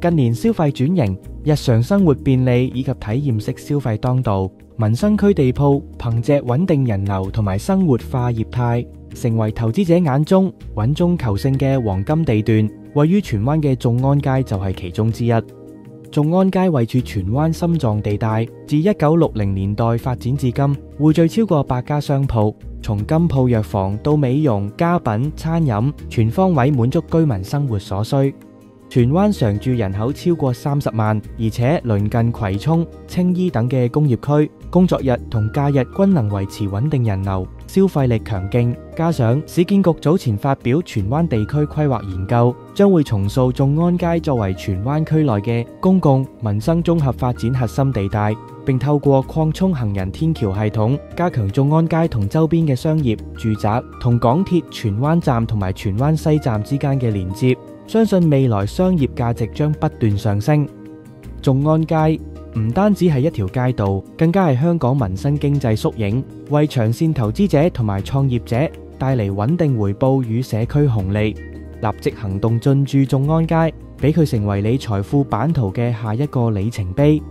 近年消費轉型，日常生活便利以及體驗式消費當道，民生區地鋪憑借穩定人流同埋生活化業態，成為投資者眼中穩中求勝嘅黃金地段。位於荃灣嘅眾安街就係其中之一。眾安街位處荃灣心臟地帶，自1960年代發展至今，匯聚超過100家商鋪，從金鋪藥房到美容、家品、餐飲，全方位滿足居民生活所需。荃灣常住人口超過30萬，而且鄰近葵涌、青衣等嘅工業區，工作日同假日均能維持穩定人流，消費力強勁。加上市建局早前發表荃灣地區規劃研究，將會重塑眾安街作為荃灣區內嘅公共民生綜合發展核心地帶，並透過擴充行人天橋系統，加強眾安街同周邊嘅商業、住宅同港鐵荃灣站同埋荃灣西站之間嘅連接。相信未來商業價值將不斷上升。眾安街唔單止係一條街道，更加係香港民生經濟縮影，為長線投資者同埋創業者帶嚟穩定回報與社區紅利。立即行動進駐眾安街，俾佢成為你財富版圖嘅下一個里程碑。